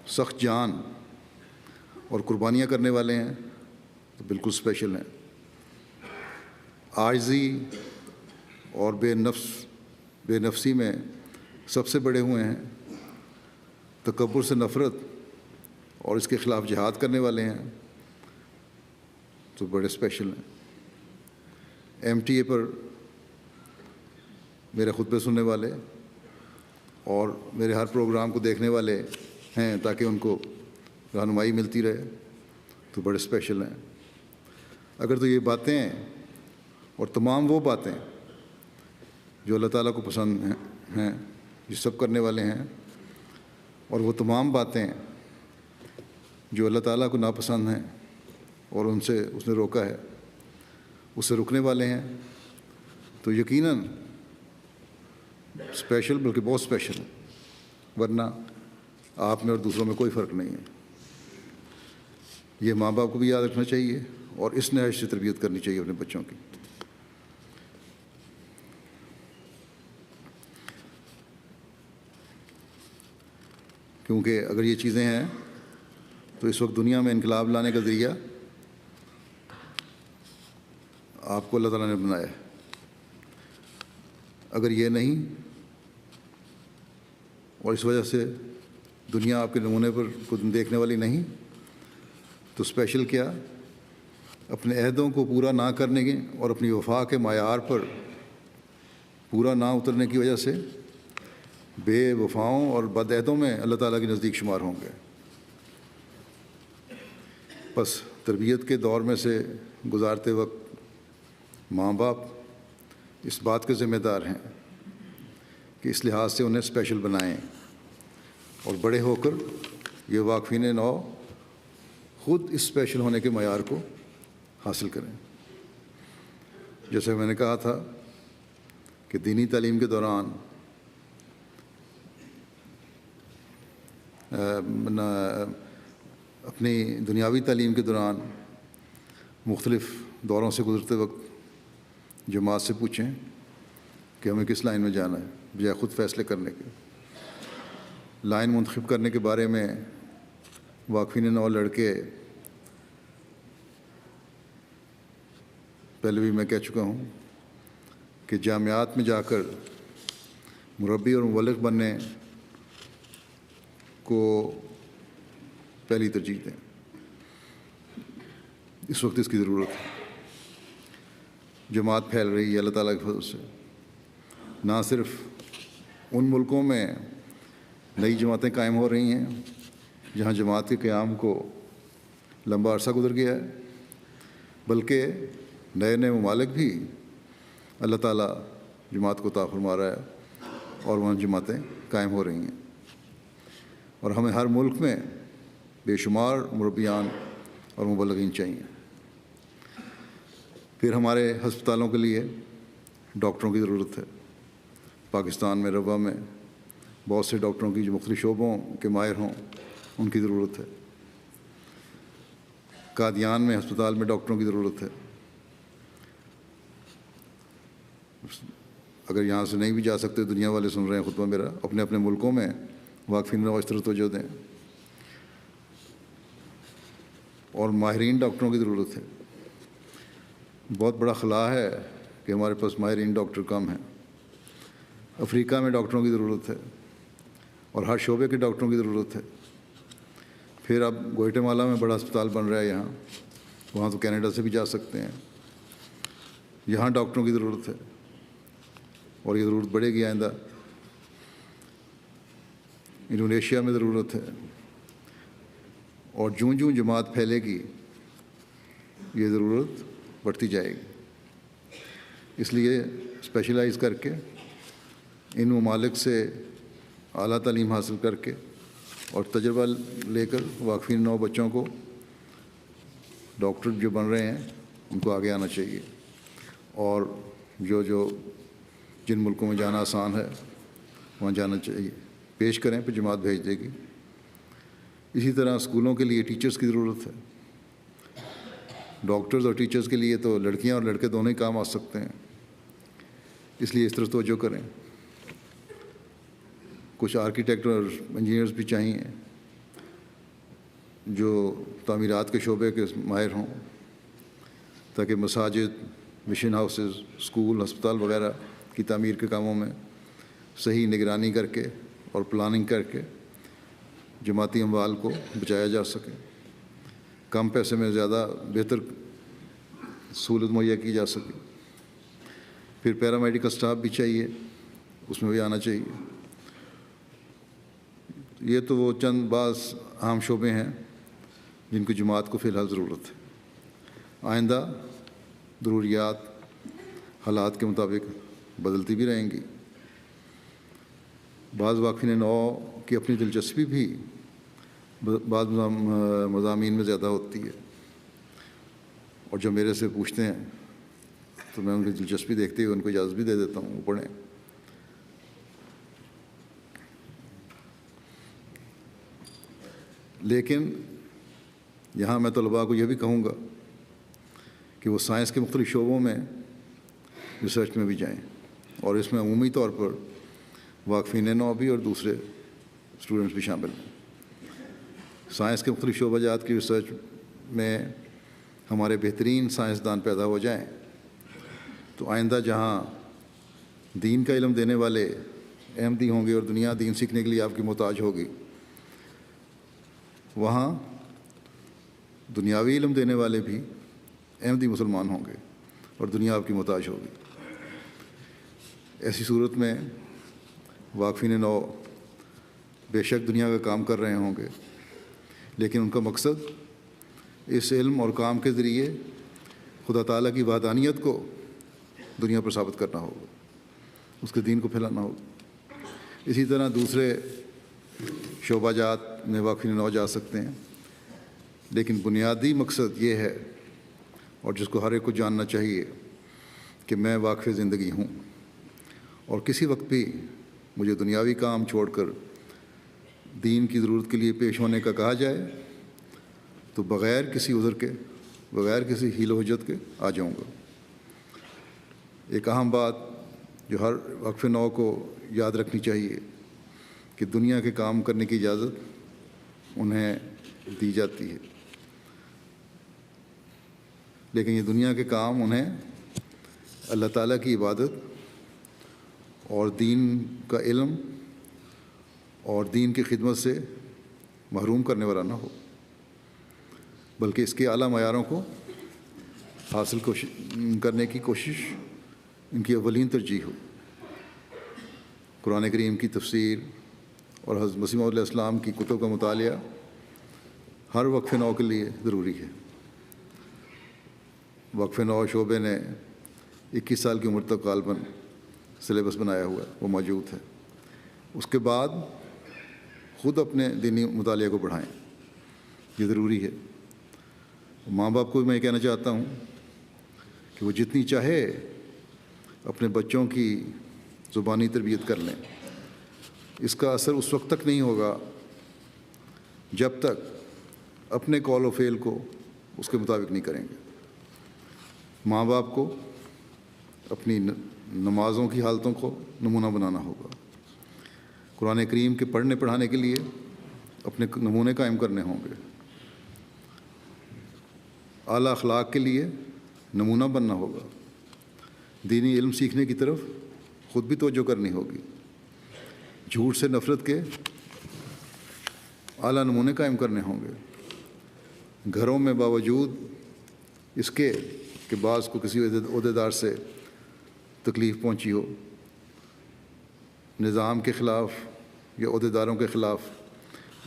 سخت جان اور قربانیاں کرنے والے ہیں تو بالکل اسپیشل ہیں. عاجزی اور بے نفسی میں سب سے بڑے ہوئے ہیں. تکبر سے نفرت اور اس کے خلاف جہاد کرنے والے ہیں تو بڑے اسپیشل ہیں. MTA پر میرے خطبے سننے والے اور میرے ہر پروگرام کو دیکھنے والے ہیں تاکہ ان کو رہنمائی ملتی رہے تو بڑے اسپیشل ہیں. اگر تو یہ باتیں اور تمام وہ باتیں جو اللہ تعالیٰ کو پسند ہیں یہ سب کرنے والے ہیں اور وہ تمام باتیں جو اللہ تعالیٰ کو ناپسند ہیں اور ان سے اس نے روکا ہے اس سے رکنے والے ہیں تو یقیناً اسپیشل بلکہ بہت اسپیشل ہے. ورنہ آپ میں اور دوسروں میں کوئی فرق نہیں ہے. یہ ماں باپ کو بھی یاد رکھنا چاہیے اور اس نہج سے تربیت کرنی چاہیے اپنے بچوں کی. کیونکہ اگر یہ چیزیں ہیں تو اس وقت دنیا میں انقلاب لانے کا ذریعہ آپ کو اللہ تعالیٰ نے بنایا ہے. اگر یہ نہیں اور اس وجہ سے دنیا آپ کے نمونے پر کو دیکھنے والی نہیں تو اسپیشل کیا اپنے عہدوں کو پورا نہ کرنے کے اور اپنی وفا کے معیار پر پورا نہ اترنے کی وجہ سے بے وفاؤں اور بد عہدوں میں اللہ تعالیٰ کے نزدیک شمار ہوں گے. بس تربیت کے دور میں سے گزارتے وقت ماں باپ اس بات کے ذمہ دار ہیں کہ اس لحاظ سے انہیں اسپیشل بنائیں اور بڑے ہو کر یہ واقفین نو خود اس اسپیشل ہونے کے معیار کو حاصل کریں. جیسے میں نے کہا تھا کہ دینی تعلیم کے دوران اپنی دنیاوی تعلیم کے دوران مختلف دوروں سے گزرتے وقت جماعت سے پوچھیں کہ ہمیں کس لائن میں جانا ہے بجائے خود فیصلے کرنے کے. لائن منتخب کرنے کے بارے میں واقفین نو لڑکے پہلے بھی میں کہہ چکا ہوں کہ جامعات میں جا کر مربی اور مبلغ بننے کو پہلی ترجیح دیں. اس وقت اس کی ضرورت ہے. جماعت پھیل رہی ہے اللہ تعالیٰ کے فضل سے. نہ صرف ان ملکوں میں نئی جماعتیں قائم ہو رہی ہیں جہاں جماعت کے قیام کو لمبا عرصہ گزر گیا ہے بلکہ نئے نئے ممالک بھی اللہ تعالیٰ جماعت کو عطا فرما رہا ہے اور وہاں جماعتیں قائم ہو رہی ہیں. اور ہمیں ہر ملک میں بے شمار مربیان اور مبلغین چاہیے. پھر ہمارے ہسپتالوں کے لیے ڈاکٹروں کی ضرورت ہے. پاکستان میں ربوہ میں بہت سے ڈاکٹروں کی جو مختلف شعبوں کے ماہر ہوں ان کی ضرورت ہے. قادیان میں ہسپتال میں ڈاکٹروں کی ضرورت ہے. اگر یہاں سے نہیں بھی جا سکتے, دنیا والے سن رہے ہیں خطبہ میرا, اپنے اپنے ملکوں میں واقفین نو اس طرح توجہ دیں. اور ماہرین ڈاکٹروں کی ضرورت ہے. بہت بڑا خلا ہے کہ ہمارے پاس ماہرین ڈاکٹر کم ہیں. افریقہ میں ڈاکٹروں کی ضرورت ہے اور ہر شعبے کے ڈاکٹروں کی ضرورت ہے. پھر اب گوئٹے مالا میں بڑا ہسپتال بن رہا ہے یہاں, وہاں تو کینیڈا سے بھی جا سکتے ہیں. یہاں ڈاکٹروں کی ضرورت ہے اور یہ ضرورت بڑھے گی آئندہ. انڈونیشیا میں ضرورت ہے اور جوں جماعت پھیلے گی یہ ضرورت بڑھتی جائے گی. اس لیے اسپیشلائز کر کے ان ممالک سے اعلیٰ تعلیم حاصل کر کے اور تجربہ لے کر واقفین نو بچوں کو ڈاکٹر جو بن رہے ہیں ان کو آگے آنا چاہیے. اور جن ملکوں میں جانا آسان ہے وہاں جانا چاہیے, پیش کریں پھر جماعت بھیج دے گی. اسی طرح اسکولوں کے لیے ٹیچرز کی ضرورت ہے. ڈاکٹرز اور ٹیچرز کے لیے تو لڑکیاں اور لڑکے دونوں ہی کام آ سکتے ہیں, اس لیے اس طرح توجہ کریں. کچھ آرکیٹیکٹ اور انجینئرز بھی چاہیے جو تعمیرات کے شعبے کے ماہر ہوں, تاکہ مساجد, مشن ہاؤسز, اسکول, ہسپتال وغیرہ کی تعمیر کے کاموں میں صحیح نگرانی کر کے اور پلاننگ کر کے جماعتی اموال کو بچایا جا سکے. کم پیسے میں زیادہ بہتر سہولت مہیا کی جا سکے. پھر پیرامیڈیکل سٹاف بھی چاہیے, اس میں بھی آنا چاہیے. یہ تو وہ چند بعض اہم شعبے ہیں جن کی جماعت کو فی الحال ضرورت ہے. آئندہ ضروریات حالات کے مطابق بدلتی بھی رہیں گی. بعض واقفین نو کی اپنی دلچسپی بھی بعض مضامین میں زیادہ ہوتی ہے, اور جو میرے سے پوچھتے ہیں تو میں ان کی دلچسپی دیکھتے ہوئے ان کو اجازت بھی دے دیتا ہوں وہ پڑھیں. لیکن یہاں میں طلباء کو یہ بھی کہوں گا کہ وہ سائنس کے مختلف شعبوں میں ریسرچ میں بھی جائیں, اور اس میں عمومی طور پر واقفین نو بھی اور دوسرے اسٹوڈنٹس بھی شامل ہیں. سائنس کے مختلف شعبہ جات کی ریسرچ میں ہمارے بہترین سائنسدان پیدا ہو جائیں تو آئندہ جہاں دین کا علم دینے والے احمدی ہوں گے اور دنیا دین سیکھنے کے لیے آپ کی محتاج ہوگی, وہاں دنیاوی علم دینے والے بھی احمدی مسلمان ہوں گے اور دنیا آپ کی محتاج ہوگی. ایسی صورت میں واقفین نو بے شک دنیا کا کام کر رہے ہوں گے, لیکن ان کا مقصد اس علم اور کام کے ذریعے خدا تعالیٰ کی وحدانیت کو دنیا پر ثابت کرنا ہوگا, اس کے دین کو پھیلانا ہوگا. اسی طرح دوسرے شعبہ جات میں واقفین نو جا سکتے ہیں, لیکن بنیادی مقصد یہ ہے اور جس کو ہر ایک کو جاننا چاہیے کہ میں واقف زندگی ہوں, اور کسی وقت بھی مجھے دنیاوی کام چھوڑ کر دین کی ضرورت کے لیے پیش ہونے کا کہا جائے تو بغیر کسی عذر کے, بغیر کسی حیل و حجت کے آ جاؤں گا. ایک اہم بات جو ہر وقف نو کو یاد رکھنی چاہیے کہ دنیا کے کام کرنے کی اجازت انہیں دی جاتی ہے, لیکن یہ دنیا کے کام انہیں اللہ تعالیٰ کی عبادت اور دین کا علم اور دین کی خدمت سے محروم کرنے والا نہ ہو, بلکہ اس کے اعلیٰ معیاروں کو حاصل کرنے کی کوشش ان کی اولین ترجیح ہو. قرآن کریم کی تفسیر اور حضرت مسیح موعود علیہ السلام کی کتب کا مطالعہ ہر وقف نو کے لیے ضروری ہے. وقف نو شعبے نے 21 سال کی عمر تک غالباً سلیبس بنایا ہوا ہے, وہ موجود ہے. اس کے بعد خود اپنے دینی مطالعے کو بڑھائیں, یہ ضروری ہے. ماں باپ کو بھی میں کہنا چاہتا ہوں کہ وہ جتنی چاہے اپنے بچوں کی زبانی تربیت کر لیں. اس کا اثر اس وقت تک نہیں ہوگا جب تک اپنے قول و فعل کو اس کے مطابق نہیں کریں گے۔ ماں باپ کو اپنی نمازوں کی حالتوں کو نمونہ بنانا ہوگا۔ قرآن کریم کے پڑھنے پڑھانے کے لیے اپنے نمونے قائم کرنے ہوں گے۔ اعلیٰ اخلاق کے لیے نمونہ بننا ہوگا۔ دینی علم سیکھنے کی طرف خود بھی توجہ کرنی ہوگی۔ جھوٹ سے نفرت کے اعلیٰ نمونے قائم کرنے ہوں گے۔ گھروں میں باوجود اس کے کہ بعض کو کسی عہدیدار سے تکلیف پہنچی ہو، نظام کے خلاف یا عہدیداروں کے خلاف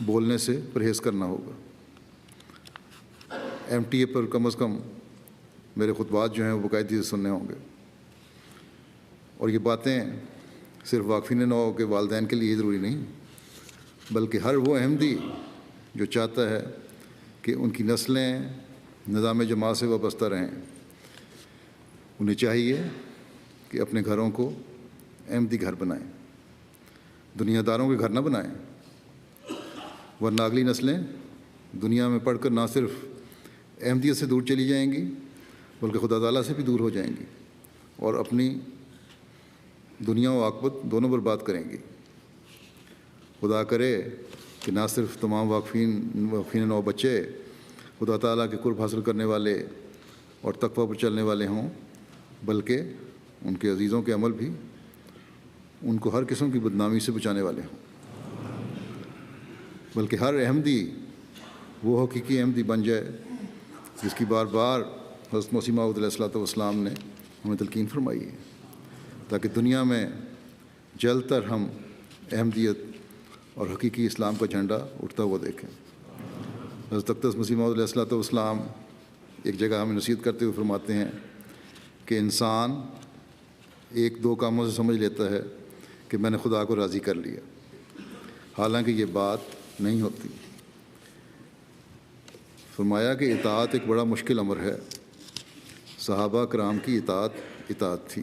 بولنے سے پرہیز کرنا ہوگا۔ ایم ٹی اے پر کم از کم میرے خطبات جو ہیں وہ باقاعدگی سے سننے ہوں گے، اور یہ باتیں صرف واقفین نو کے والدین کے لیے ضروری نہیں، بلکہ ہر وہ احمدی جو چاہتا ہے کہ ان کی نسلیں نظام جماعت سے وابستہ رہیں، انہیں چاہیے کہ اپنے گھروں کو احمدی گھر بنائیں، دنیا داروں کے گھر نہ بنائیں، ورنہ اگلی نسلیں دنیا میں پڑھ کر نہ صرف احمدیت سے دور چلی جائیں گی بلکہ خدا تعالیٰ سے بھی دور ہو جائیں گی اور اپنی دنیا و عاقبت دونوں برباد کریں گی۔ خدا کرے کہ نہ صرف تمام واقفین نو بچے خدا تعالیٰ کے قرب حاصل کرنے والے اور تقویٰ پر چلنے والے ہوں، بلکہ ان کے عزیزوں کے عمل بھی ان کو ہر قسم کی بدنامی سے بچانے والے ہوں، بلکہ ہر احمدی وہ حقیقی احمدی بن جائے جس کی بار بار حضرت مسیح موعود علیہ الصلوۃ والسلام نے ہمیں تلقین فرمائی ہے، تاکہ دنیا میں جل تر ہم احمدیت اور حقیقی اسلام کا جھنڈا اٹھتا ہوا دیکھیں۔ حضرت اقدس مسیح موعود علیہ الصلوۃ والسلام ایک جگہ ہمیں نصیحت کرتے ہوئے فرماتے ہیں کہ انسان ایک دو کاموں سے سمجھ لیتا ہے کہ میں نے خدا کو راضی کر لیا، حالانکہ یہ بات نہیں ہوتی۔ فرمایا کہ اطاعت ایک بڑا مشکل امر ہے۔ صحابہ کرام کی اطاعت تھی،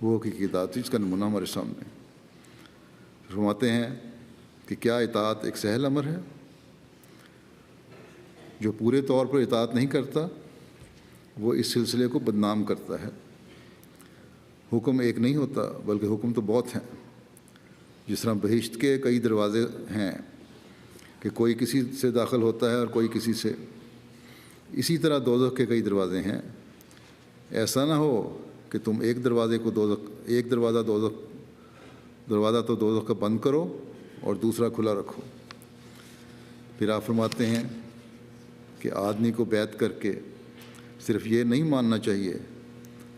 وہ حقیقی اطاعت تھی، اس کا نمونہ ہمارے سامنے۔ فرماتے ہیں کہ کیا اطاعت ایک سہل امر ہے؟ جو پورے طور پر اطاعت نہیں کرتا وہ اس سلسلے کو بدنام کرتا ہے۔ حکم ایک نہیں ہوتا بلکہ حکم تو بہت ہیں۔ جس طرح بہشت کے کئی دروازے ہیں کہ کوئی کسی سے داخل ہوتا ہے اور کوئی کسی سے، اسی طرح دوزخ کے کئی دروازے ہیں۔ ایسا نہ ہو کہ تم ایک دروازہ تو دوزخ کا بند کرو اور دوسرا کھلا رکھو۔ پھر آپ فرماتے ہیں کہ آدمی کو بیعت کر کے صرف یہ نہیں ماننا چاہیے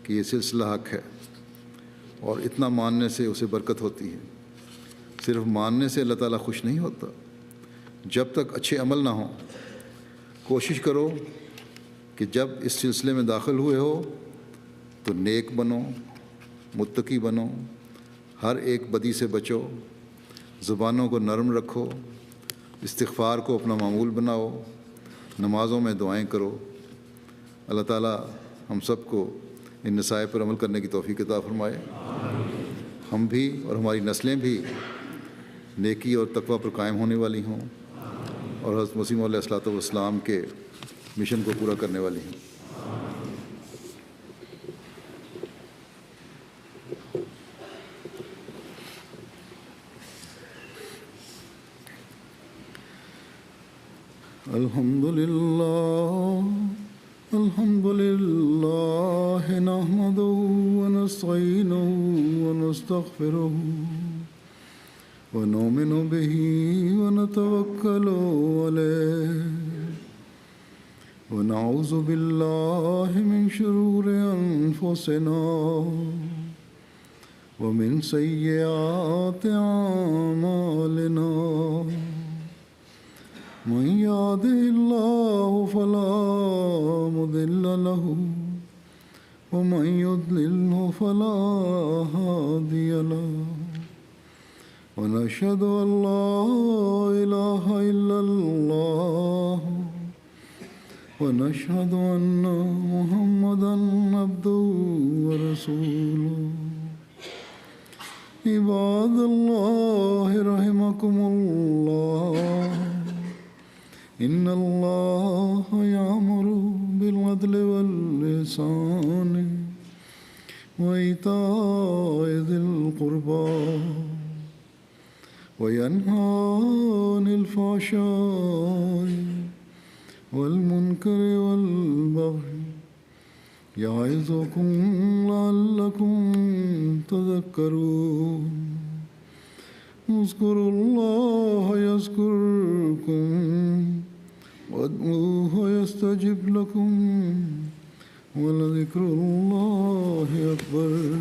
کہ یہ سلسلہ حق ہے اور اتنا ماننے سے اسے برکت ہوتی ہے۔ صرف ماننے سے اللہ تعالیٰ خوش نہیں ہوتا۔ جب تک اچھے عمل نہ ہوں، کوشش کرو کہ جب اس سلسلے میں داخل ہوئے ہو تو نیک بنو، متقی بنو، ہر ایک بدی سے بچو، زبانوں کو نرم رکھو، استغفار کو اپنا معمول بناؤ، نمازوں میں دعائیں کرو۔ اللہ تعالیٰ ہم سب کو ان نصائح پر عمل کرنے کی توفیق عطا فرمائے۔ ہم بھی اور ہماری نسلیں بھی نیکی اور تقویٰ پر قائم ہونے والی ہوں اور حضرت مسیح موعود علیہ الصلوۃ والسلام کے مشن کو پورا کرنے والی ہوں۔ الحمد لله نحمده ونستعينه ونستغفره ونؤمن به ونتوكل عليه ونعوذ بالله من شرور أنفسنا ومن سيئات أعمالنا من يهده الله فلا مضل له ومن يضلله فلا هادي له ونشهد أن لا إله إلا الله ونشهد أن محمدا عبده ورسوله عباد الله رحمكم الله إن الله يأمر بالعدل والإحسان وإيتاء ذي القربى وينهى عن الفحشاء والمنكر والبغي يعظكم لعلكم تذكرون اذكروا الله يذكركم وادعوه يستجب لكم ولذكر الله أكبر.